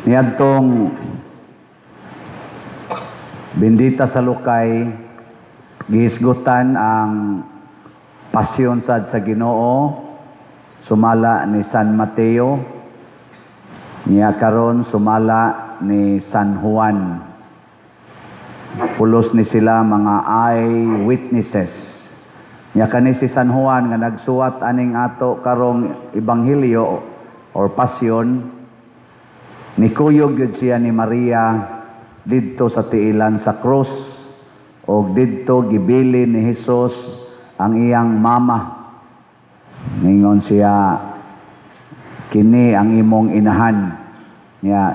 Niadtong bendita sa Lukay, gihisgutan ang pasyon sad sa Ginoo, sumala ni San Mateo, niya karon sumala ni San Juan. Pulos ni sila mga eyewitnesses. Niya kani si San Juan nga nagsuwat aning ato karong ebanghelyo or pasyon, nikuyog yun siya ni Maria didto sa tiilan sa krus o didto gibilin ni Hesus ang iyang mama. Ningon siya, kini ang imong inahan. Niya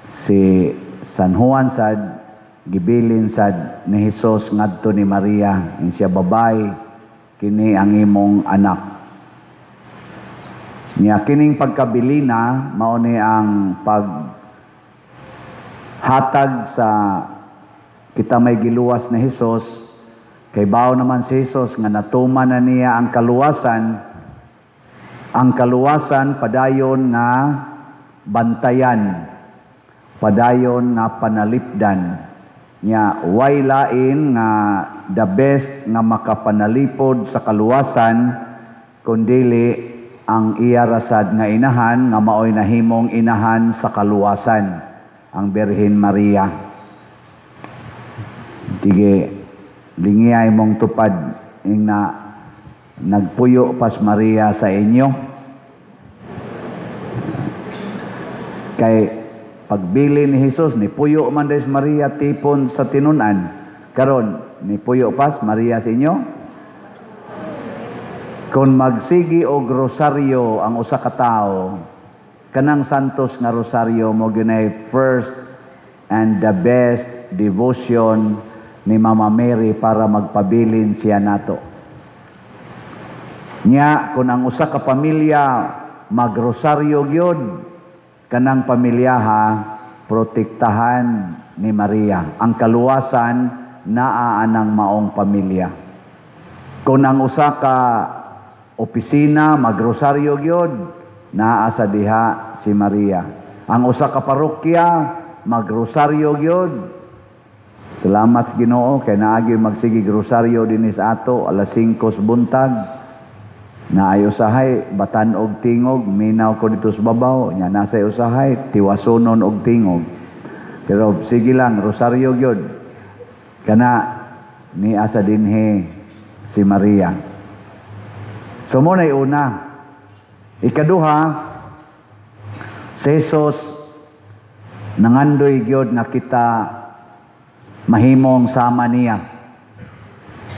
si San Juan sad gibilin sad ni Hesus ngadto ni Maria, in siya babay, kini ang imong anak. Niya kining pagkabilina mao ni ang paghatag sa kita may giluwas ni Hesus, kay bao naman si Hesus nga natuman na niya ang kaluwasan. Ang kaluwasan padayon nga bantayan, padayon nga panalipdan. Nya way lain nga the best nga makapanalipod sa kaluwasan kundili ang iya rasad nga inahan nga maoy nahimong inahan sa kaluwasan, ang Birhen Maria. Tige lingiyay mong tupad ing na nagpuyo pas Maria sa inyo. Kay pagbili ni Hesus, ni puyo man des Maria tipon sa tinunan. Karon ni puyo pas Maria sa inyo. Kung magsigi og rosaryo ang usa ka tawo, kanang santos nga rosaryo mo ginay first and the best devotion ni Mama Mary para magpabilin siya nato. Nya kung ang usa ka pamilya magrosaryo gyud, kanang pamilyaha protektahan ni Maria. Ang kaluwasan naa anang maong pamilya. Kung ang usa ka opisina magrosaryo gyud, naa sa diha si Maria. Ang usa ka parokya magrosaryo gyud. Salamat sa Ginoo kay naagi magsigi grosaryo dinhi sa ato alas 5 buntag. Naayo usahay batan og tingog, minaw ko dito sa babaw, nya nasa usahay tiwasonon og tingog. Pero sige lang, rosaryo gyud. Kana ni asa dinhi si Maria. So mo nay una. Ikaduha, si Jesus nangandoy gyud nga kita mahimong sama niya.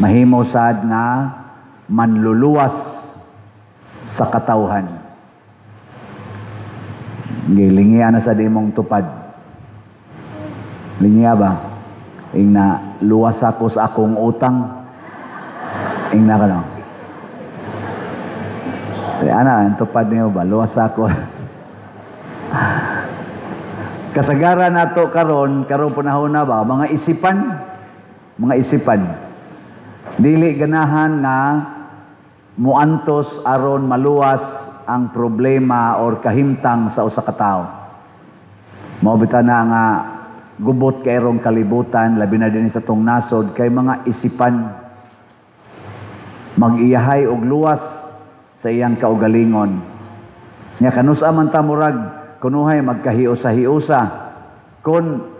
Mahimo sad nga manluluwas sa katawhan. Gilingiya na sa dimong tupad. Lingiya ba? Ing na luwas ako sa akong utang. Ing na ka no? Ana, ang tupad niyo ba? Luwas ako. Kasagaran nato karon panahon na ba? Mga isipan. Dili ganahan nga muantos aron maluwas ang problema or kahimtang sa usa ka tawo. Mao bitaw na nga gubot kay rong kalibutan labi na dinhi sa tong nasod kay mga isipan mag-iyahay og luwas sa iyang kaugalingon. Nya kanusa man ta murag kunuhay magkahiusa-hiusa kun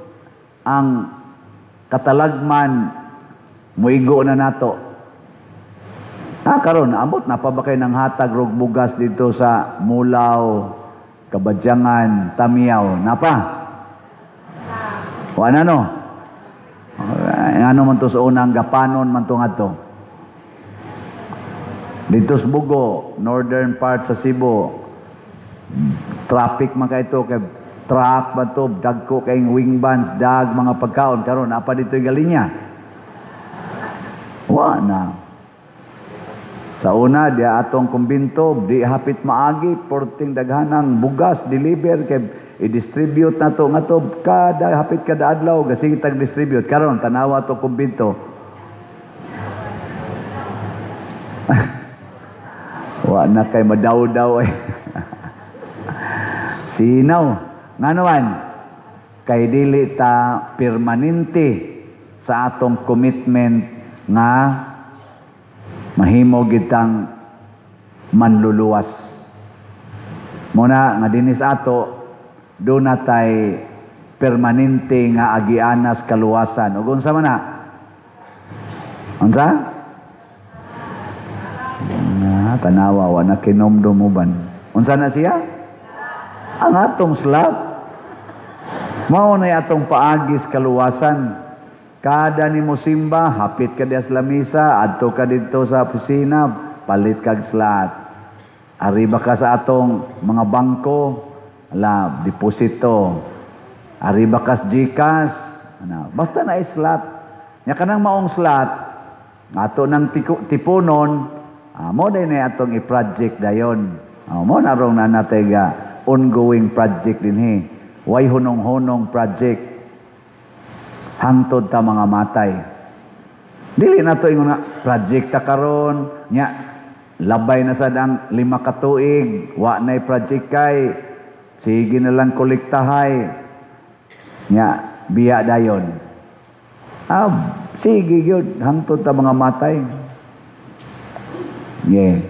ang katalagman muigo na nato. Karon ambot na pa ba kayo ng hatag rog bugas dito sa Mulaw, Kabadyangan, Tamiyaw? Napa? Wala no? Ano man to sa unang gapanon man to nga to? Dito sa Bugo, northern part sa Cebu, traffic man kayo to, kay truck ba to, dagko kayong wing bands, dag mga pagkaon. Karon apa dito yung galinya? Wala na. Sa una, di atong kumbinto, di hapit maagi, porting daghanang bugas, deliver, kay i-distribute na to, nga to, hapit kada adlaw, gasing tag-distribute. Karon tanawa to kumbinto. Wa na kay madaw-daw eh. Sinaw. Nganuan, kay dili ta permanente sa atong commitment nga mahimo gitang manluluwas. Muna nga dinis ato do na tay permanente nga agianas kaluwasan. Ug unsa man na? Unsa? Tanawa wa na kinomdomuban. Unsa na siya? Ang atong slot. Mao na atong paagis kaluwasan. Kada nimo simba, hapit ka diya sa lamisa, adto ka dito sa opisina, palit kag slot. Arriba ka sa atong mga bangko, deposito. Arriba ka sa GCash, basta na slot. Nya kanang maong slot, ato nang tipunon, mo din atong i-project dayon. Mo na rong na natay ongoing project din Way hunong-hunong project. Hangtod ta mga matay. Dili na to ingon project ta karon nya labay na sad ang 5 ka tuig, wa nay project kay sige na lang kolektahay. Nya biya dayon. Sige gyud hangtod ta mga matay. Yeah.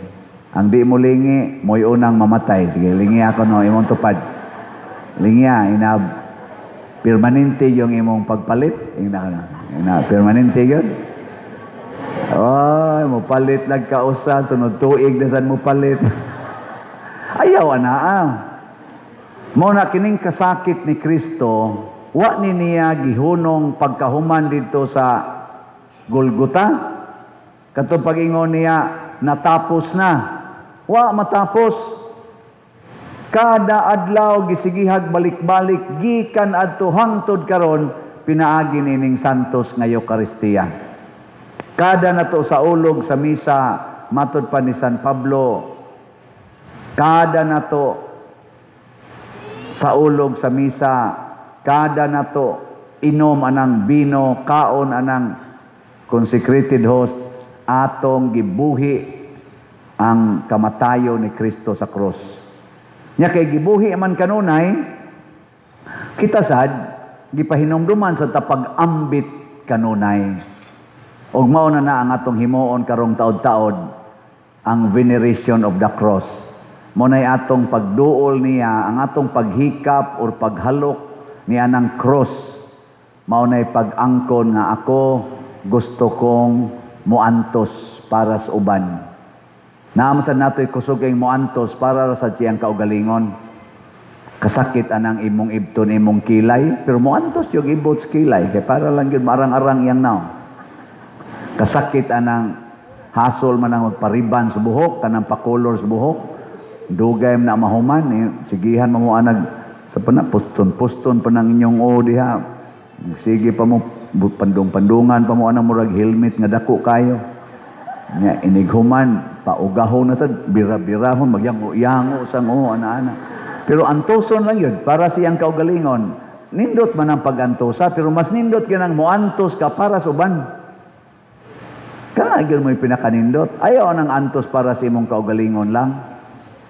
Ang di mo lingi, mo'y unang mamatay. Sige, lingi ako no, imong tupad. Lingi permanente yung imong pagpalit. Permanente yun. Mo palit lang ka usa, sunod tuig na saan mo palit. Ayaw Mo na kining kasakit ni Kristo, wa ni niya gihunong pagkahuman dito sa Golgota. Katong pag-ingon niya, natapos na. Wa matapos. Kada adlaw gisigihag balik-balik gikan adto hangtod karon pinaagi nining santos nga Eucharistia. Kada nato sa ulog sa misa matud pa ni San Pablo. Kada nato sa ulog sa misa, kada nato inom anang bino, kaon anang consecrated host, atong gibuhi ang kamatayo ni Kristo sa cross. Nya kay gibuhi man kanunay, kita sad gipahinomduman sa tapag-ambit kanunay. Ug mao na ang atong himuon karong taod-taod ang veneration of the cross. Mo nay atong pagduol niya, ang atong paghikap or paghalok niya ng cross. Mao nay pag-angkon nga ako gusto kong muantos para sa uban. Naamsan nato'y kusog kayong muantos para sa siyang kaugalingon. Kasakit anang imong ibton, imong kilay, pero muantos yung ibot sa kilay, kaya para lang yun marang-arang iyang now. Kasakit anang hasol man ang magpariban sa buhok, kanang pakolor sa buhok, dugay na mahuman, sigihan mo anag sa puston-puston pa ng inyong diha. Sige pa mo, pandung-pandungan pa mo anang murag helmet nga dako kayo. Nya inighuman paugahon na sad bira-birahon magyango-yango sang ana-ana. Pero antoson lang yun para siyang kaugalingon. Nindot man ang pag-antosa pero mas nindot kinang moantos ka para sa uban. Kana gyud mo pinakanindot. Ayaw nang antos para sa imong kaugalingon lang.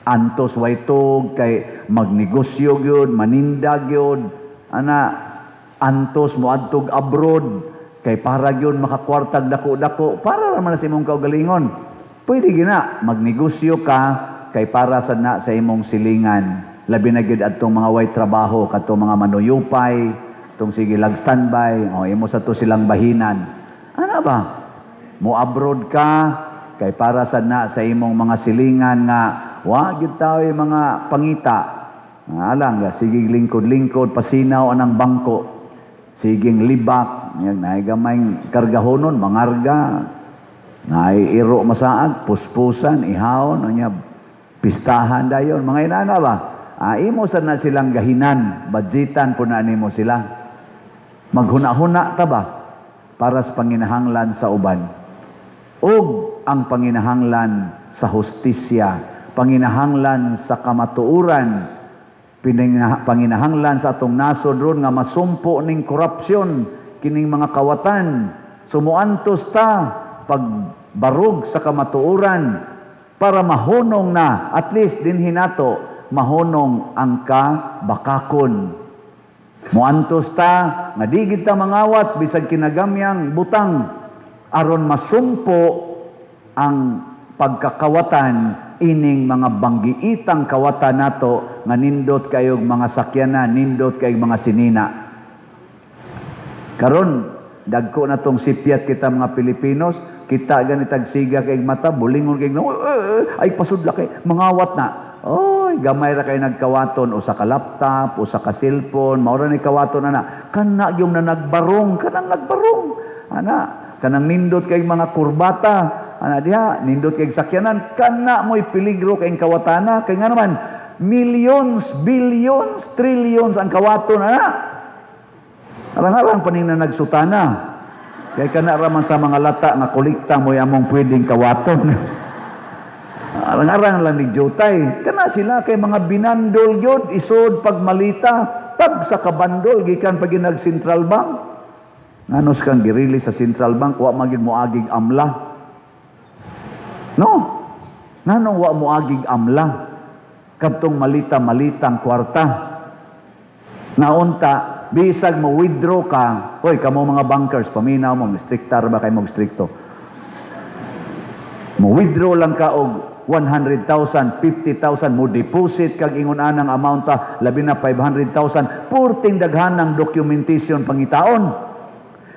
Antos way tug kay magnegosyo gyud, maninda gyud. Antos mo adtog abroad. Kay para yun makakwartag dako-dako, para naman sa imong kaugalingon. Pwede gina, magnegosyo ka, kay para sa imong silingan. Labi na gyud adtong mga way trabaho, katong mga manuyupay, itong sige lag standby, imo sa to silang bahinan. Ano ba? Mo abroad ka, kay para sa imong mga silingan nga, wa gyud tayo mga pangita. Alang, sige lingkod-lingkod, pasinaw anang bangko, siging libak, naay gamay kargahonon, mangarga, naay iro masaag, puspusan, ihawon, pistahan dayon, mga inana ba? Imo sa na silang gahinan, budgetan po na nimo sila. Maghuna-huna ta ba? Para sa panginahanglan sa uban. Ug ang panginahanglan sa hustisya, panginahanglan sa kamatuuran, panginahanglan sa atong nasod ron nga masumpo ning korupsyon, kining mga kawatan, sumuantos ta pagbarog sa kamatuuran para mahunong na at least din hinato mahunong ang kabakakon. Muantos ta nga di kita mangawat bisag kinagamyang butang aron masumpo ang pagkakawatan ining mga banggiitang kawatan nato nga nindot kayog mga sakyanan, nindot kayog mga sinina. Karon dagko na tong sipyat kita mga Pilipinos, kita ganitag siga kay mata, bulingon kay ay pasudla kay mangawat na. Oy, gamay ra kay nagkawaton o sa laptop o sa cellphone, mao ra ni kawaton ana. Kana gyud na nagbarong, kanang nagbarong. Ana, kanang nindot kay mga kurbata, ana diha, nindot kay sakyanan, kana mo'y peligro kay kawatana, kay nga naman millions, billions, trillions ang kawaton ana. Arang-arang paning na nagsutana. Kay kana raman sa mga lata nga kolekta mo'y among pwedeng kawaton. Arang-arang lang ni Jotay. Kana sila kay mga binandol yun, isod pagmalita, tag sa kabandol, gikan pag nag Central Bank. Nganos kang girili sa Central Bank, wa magin mo agig amla. No? Nganong wa mo agig amla? Kadtong malita-malitang kwarta. Naunta, bisag mo withdraw ka, hoy, kamo mga bankers, paminaw mo, strictar ba kayo mag-stricto? Mo withdraw lang ka og 100,000, 50,000 mo deposit kag ingon anang amount ta labi na 500,000 purting daghan ng documentation pangitaon.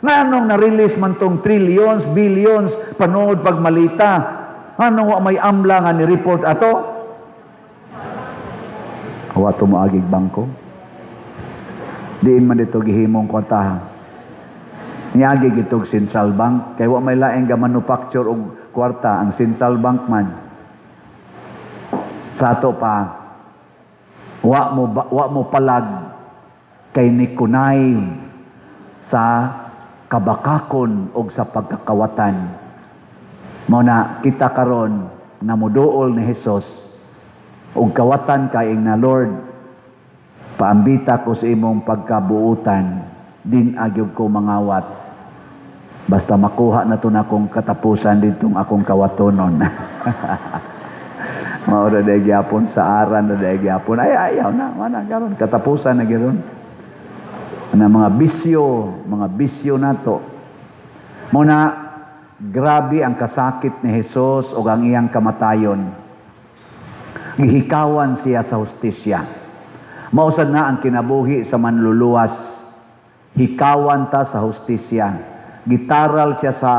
Nganong na-release man tong trillions, billions panood pagmalita? Anong wa may amla nga ni report ato? Wa to moagig bangko. Diin man dito gihimong kwartahan. Niagi gitog Central Bank kay wa may laeng ga manufacture og kwarta ang Central Bank man. Sa ato pa wa mo palag kay ni kunay sa kabakakon og sa pagkakawatan. Mao na kita karon nga moduol ni Hesus og kawatan kay na Lord, paambita ko sa imong pagkabuutan, din agyog ko mangawat. Basta makuha na to na akong katapusan ditong akong kawatonon. Maura na gyapon sa aran na gyapon. Ay ayaw na, mana karon katapusan na gyud. Ana mga bisyo nato. Muna grabe ang kasakit ni Hesus ug ang iyang kamatayon. Gihikawan siya sa hustisya. Mausad na ang kinabuhi sa manluluwas. Hikawan ta sa hustisya. Gitaral siya sa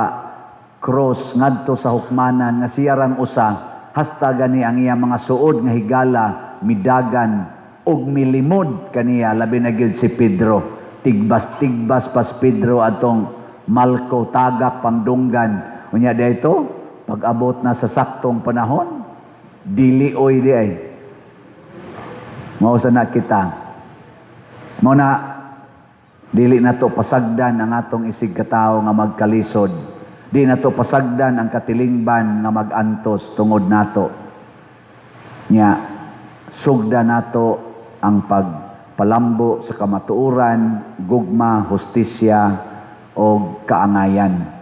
cross ngadto sa hukmanan nga siya rang usa hasta gani ang iya mga suod nga higala midagan ug milimod kaniya labi na gyud si Pedro. Tigbas pas Pedro atong Malco tagak pangdunggan. Unya dayto pag-abot na sa saktong panahon dilioy di ay. Mao sa na kita. Mao na dili na to pasagdan ang atong isig katawo nga magkalisod. Di na to pasagdan ang katilingban nga magantos tungod nato. Nya sugda nato ang pagpalambo sa kamatuoran, gugma, hustisya o kaangayan.